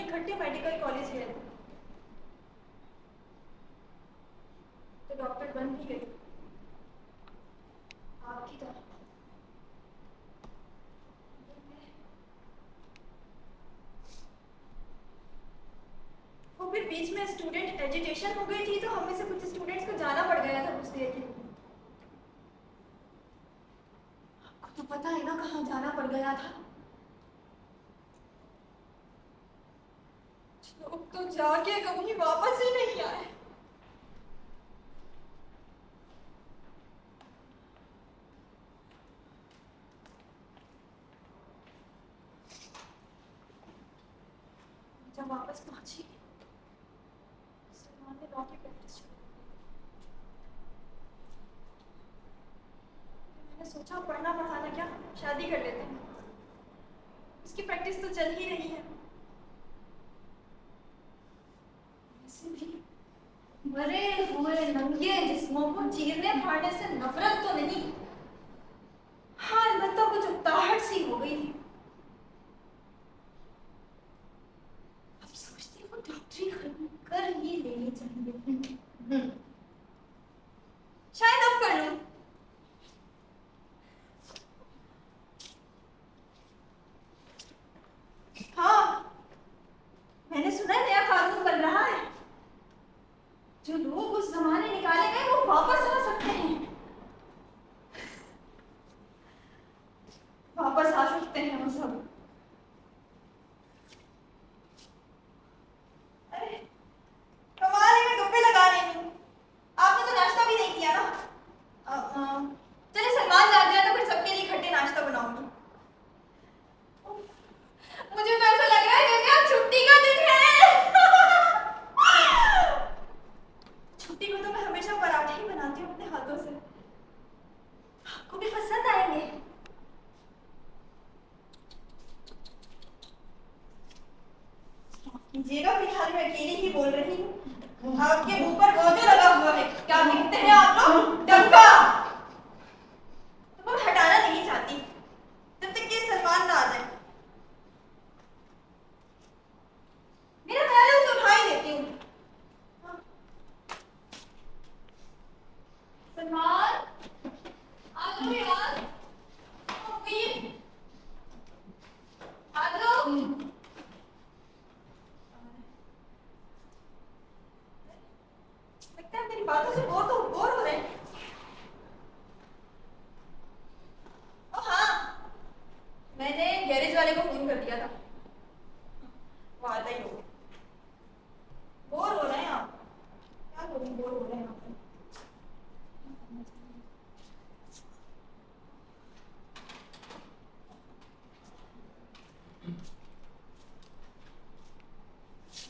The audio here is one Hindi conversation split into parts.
इकट्ठे मेडिकल कॉलेज गए थे, तो डॉक्टर बन भी गई आपकी तरह। वो फिर बीच में स्टूडेंट एजिटेशन हो गई थी, तो हमें से कुछ स्टूडेंट्स को जाना पड़ गया था कुछ देर के लिए। आपको तो पता है ना कहाँ जाना पड़ गया था। लोग तो जाके कभी वापस ही नहीं आए। जब वापस पहुंची, सलमान ने लॉ की प्रैक्टिस शुरू कर दी। मैंने सोचा पढ़ना पढ़ाना क्या, शादी कर लेते हैं, उसकी प्रैक्टिस तो चल ही रही है। वैसे भी मरे हुए नंगे जिस्मों को चीरने फाड़ने से नफरत तो नहीं, हाँ अलबत्ता कुछ उकताहट सी हो गई थी। अब सोचती हूँ डॉक्टरी कर ही लेनी चाहिए। शायद अब कर लूं। हाँ, मैंने सुना है नया कानून बन रहा है, जो लोग उस जमाने निकाले गए वो वापस आ सकते हैं, वापस आ सकते हैं वो सब। अरे कमाल है, मैं गप्पे लगा रही हूँ, आपने तो नाश्ता भी नहीं किया ना। चलिए सलमान जाग जाए तो फिर सबके लिए इकट्ठे नाश्ता बनाऊंगी। मुझे तो ऐसा लग रहा है जैसे आज छुट्टी का दिन है। छुट्टी को तो मैं हमेशा पराठे ही बनाती हूँ अपने हाथों से, आपको भी पसंद आएंगे। कीजिएगा, फिलहाल मैं अकेली ही बोल रही हूँ, आपके मुंह पर वो जो लगा हुआ है, क्या लिखते हैं आप लोग, डंका, तो मैं हटाना नहीं चाहती जब तक कि सलमान ना आ जाए। मेरा ख्याल है उसे उठा ही देती हूँ। सलमान आ जाओ यार, आ जाओ। लगता है मेरी बातों से बोर हो रहे हैं। ओ हाँ, मैंने गैरेज वाले को फोन कर दिया था, वो आता ही होगा। बोर हो रहे हैं आप, क्या करूं, बोर हो रहे हैं आप।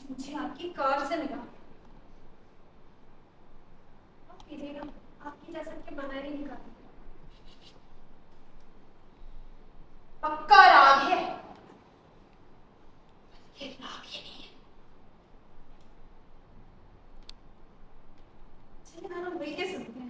मुझे आपकी कार से मिला, माफ कीजिएगा, आपकी जैसा कि बना ही नहीं कर, पक्का राग है, ये राग ही नहीं है। चलिए ना हम मिलके सुनते हैं।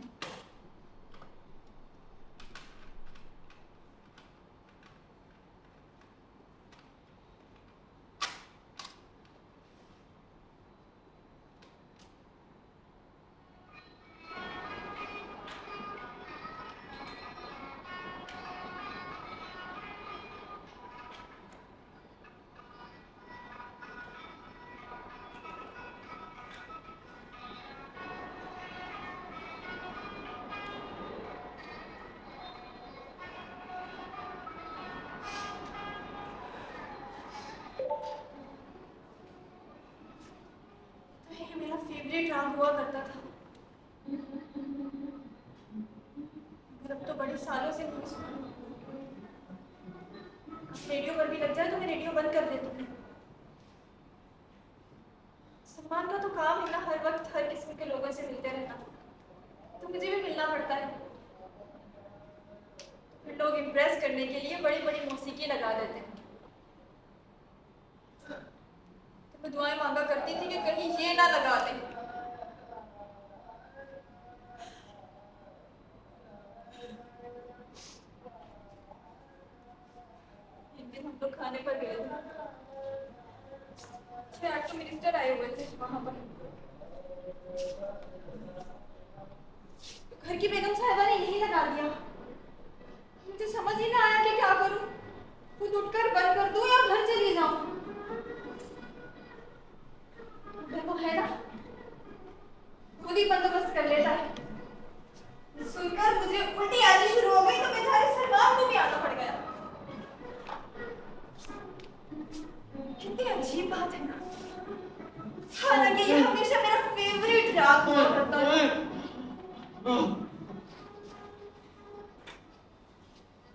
ये मेरा फेवरेट राग हुआ करता था, पर अब तो बड़े सालों से नहीं सुना। रेडियो पर भी लग जाए तो मैं रेडियो बंद कर देती हूँ। सलमान का तो काम है ना हर वक्त हर किस्म के लोगों से मिलते रहना, तो मुझे भी मिलना पड़ता है। फिर लोग इम्प्रेस करने के लिए बड़ी बड़ी मौसीकी लगा देते हैं, तो मैं दुआएं मांगा करती थी कि कहीं ये ना लगा दें। एक दिन हम लोग खाने पर गए थे, छह आठ तो मिनिस्टर आए हुए थे वहां पर। घर की बेगम साहिबा ने यही लगा दिया। मुझे समझ ही ना आया कि क्या करूं। खुद उठकर बंद कर दूं या घर चली जाऊं। देखो है ना, खुद ही बंदोबस्त कर लेता है। सुनकर मुझे उल्टी आनी शुरू हो गई तो बेचारे सलमान को भी आना पड़ गया। कितनी अजीब बात है ना। हालांकि ये हमेशा मेरा फेवरेट राग हुआ करता था।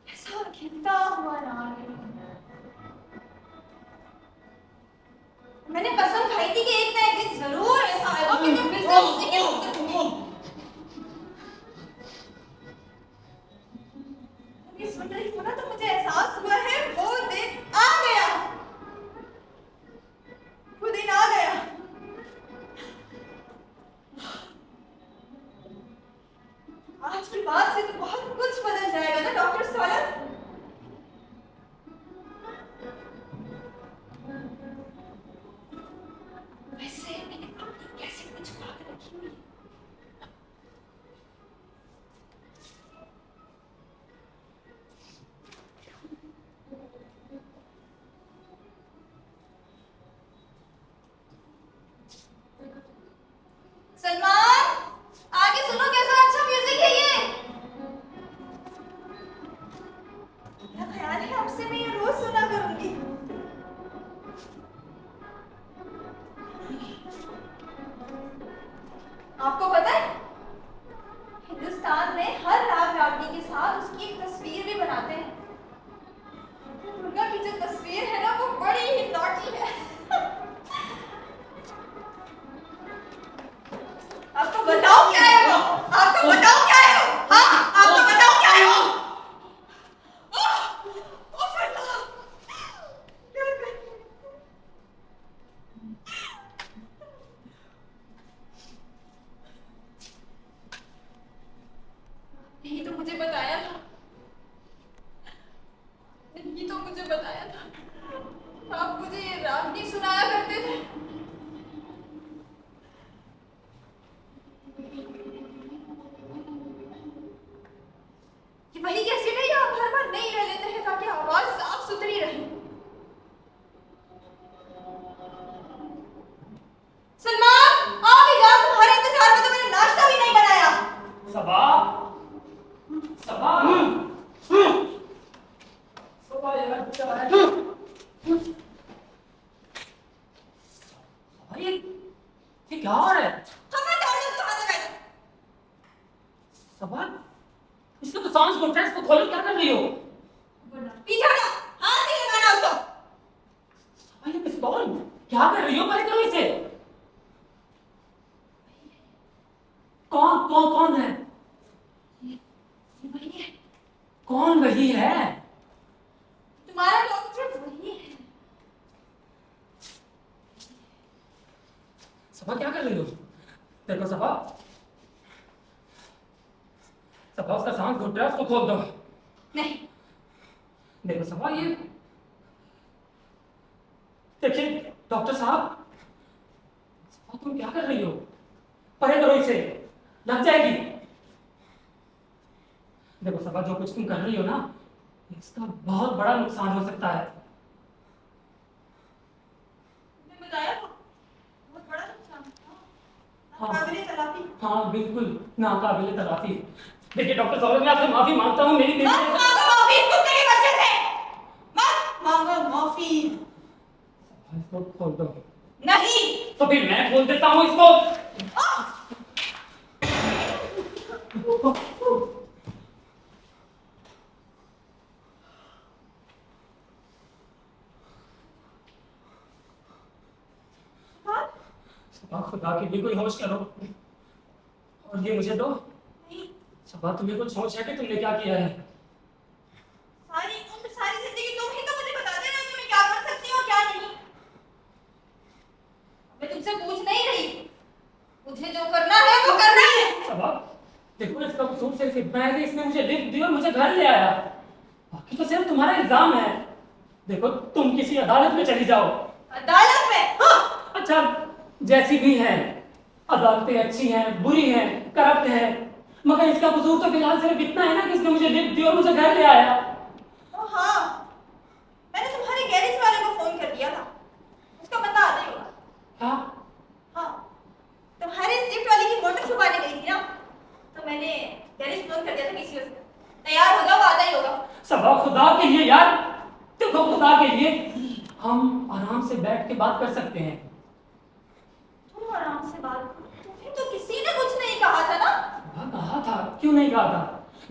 ऐसा खिलता हुआ राग है। मैंने कसम खाई थी कि एक ना एक दिन जरूर ऐसा आएगा कि मैं फिर से उसी के भक्त होंगी। ये सुन रही हूँ ना तो मुझे एहसास हुआ है वो दिन आ गया। वो दिन आ गया। आज की बात से तो बहुत कुछ बदल जाएगा ना डॉक्टर सौलत। वैसे मैंने अपनी कैसेट में छुपा कर रखी हुई है। सलमान, आगे सुनो कैसा अच्छा म्यूजिक है ये। मेरा ख्याल है आपसे मैं ये रोज सुना करूंगी। आपको पता है हिंदुस्तान में हर राग रागनी के साथ उसकी एक तस्वीर भी बनाते हैं। दुर्गा की जो तस्वीर है ना वो बड़ी ही नॉटी है। आपको बताओ क्या है वो? आपको बताओ क्या है वो? हाँ, आपको बताओ क्या है वो? नहीं तो मुझे बताया था। नहीं तो मुझे बताया था। आप मुझे ये रागनी सुनाया करते थे। ये वही कैसेट है या आप हर बार नई ले लेते हैं ताकि आवाज साफ सुथरी रहे? सलमान, आओ भी जाओ। तुम्हारे इंतजार में तो मैंने नाश्ता भी नहीं बनाया। सबा, सबा, सबा यार क्या है? सबा ये क्या हो रहा है? हमें दौड़ कहाँ से गए? सबा, इसका तो सांस घुट रहा है, इसको खोलो, क्या कर रही हो? पीछे हटो, हाथ नहीं लगाना उसको। सबा ये पिस्तौल, क्या कर रही हो? परे करो इसे। कौन है? ये वही है। कौन वही है? तुम्हारा डॉक्टर वही है। सबा क्या कर रही हो? देखो सबा, सबा उसका सांस घुट रहा है, उसको खोल दो। नहीं। देखो सबा ये देखिए डॉक्टर साहब, सबा तुम क्या कर रही हो? परे करो इसे, लग जाएगी। देखो सबा जो कुछ तुम कर रही हो ना, इसका बहुत बड़ा नुकसान हो सकता है। तुमने बताया था बहुत बड़ा नुकसान। हाँ। काबिले तलाफी। हाँ बिल्कुल नाकाबिले तलाफी। देखिए डॉक्टर साहब मैं आपसे माफी मांगता हूँ, मेरी मत बेटी मांगो माफी इस कुत्ते के बच्चे से। मत मांगो माफी। इसको खोल दो। नहीं। तो फिर मैं खोल देता हूँ इसको। खुदा के लिए कोई होश करो और ये मुझे दो। नहीं। सबा तुम्हें कुछ होश है कि तुमने क्या किया है? सारी उम्र सारी जिंदगी तुम ही तो मुझे बता देना कि मैं क्या कर सकती हूँ और क्या नहीं। मैं तुमसे पूछ नहीं रही। मुझे जो करना है वो करना है। सबा देखो इसका कसूर सिर्फ इतना है कि इसने मुझे लिफ्ट दी और मुझे घर ले आया। बाकी तो सिर्फ तुम्हारा इल्जाम है। देखो तुम किसी अदालत में चली जाओ। अदालत में। हाँ, अच्छा जैसी भी हैं, अदालतें अच्छी हैं, बुरी हैं, करप्ट हैं, मगर इसका कसूर तो फिलहाल सिर्फ इतना है ना कि इसने मुझे लिफ्ट दी और मुझे घर ले आया। ओ हाँ, मैंने तुम्हारे गैरेज वाले को फोन कर दिया था, उसका पता आता ही होगा। हाँ हाँ, तुम्हारे इस लिफ्ट वाले की मोटर छुपाने गई थी ना, तो मैंने गैरेज फोन कर दिया था किसी से, तैयार हो जाओ, आता ही होगा। सबा खुदा के लिए यार, देखो खुदा के लिए हम आराम से बैठ के बात कर सकते हैं। तुम आराम से बात करो, तुम्हें तो किसी ने कुछ नहीं कहा था ना। हाँ, कहा था, क्यों नहीं कहा था?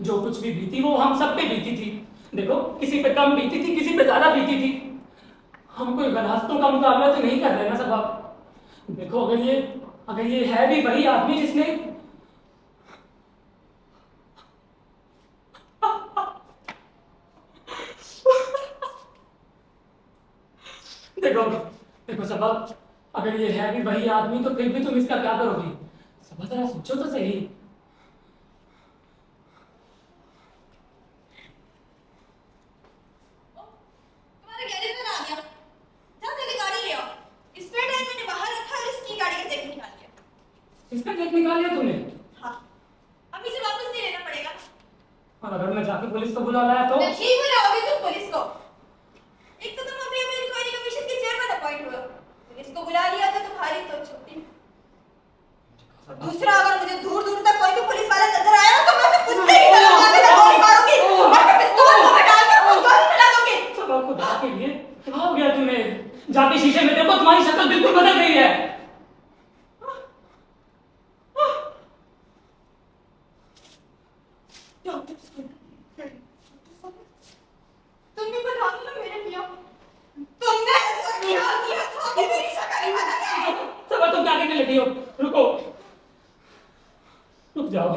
जो कुछ भी बीती वो हम सब पे बीती थी। देखो किसी पे कम बीती थी, किसी पे ज्यादा बीती थी। हम कोई गलहस्तों का मुकाबला तो नहीं कर रहे ना सबा। देखो अगर ये है भी वही आदमी जिसने देखो देखो सबा, अगर ये है भी वही आदमी तो फिर भी तुम इसका क्या करोगी? सबा जरा सोचो तो सही। तुम्हारा गैरेज वाला आ गया, जाओ जल्दी गाड़ी ले आओ। स्पेयर टायर मैंने बाहर रखा है, इसकी गाड़ी का चेक निकाल लिया। इसका चेक निकाल लिया तूने? हाँ, अब इसे वापस नहीं लेना पड़ेगा। और अगर मैं जाके पुलिस को बुला लाया तो? नहीं बुलाओगे तुम पुलिस को, एक तो तुम अभी अभी इंक्वायरी कमीशन के चेयरमैन अपॉइंट हुए हो, पुलिस को बुला लिया तो तुम्हारी तो छुट्टी। दूसरा, अगर मुझे दूर दूर तक कोई भी पुलिस वाला नजर आया तो मैं उसे कुत्ते की तरह मार के गोली मारूंगी और मैं पिस्तौल को हटा के उसको गोली चला दूंगी। सबा खुदा के लिए क्या हो गया तुम्हें? जाके शीशे में देखो, तुम्हारी शक्ल बिल्कुल बदल गई है। तुम भी बता दो ना मेरे पिया, तुमने ऐसा क्या किया था कि मेरी शक्ल ही बदल गई? सबा तुम क्या करने लगी हो? रुको, रुक जाओ।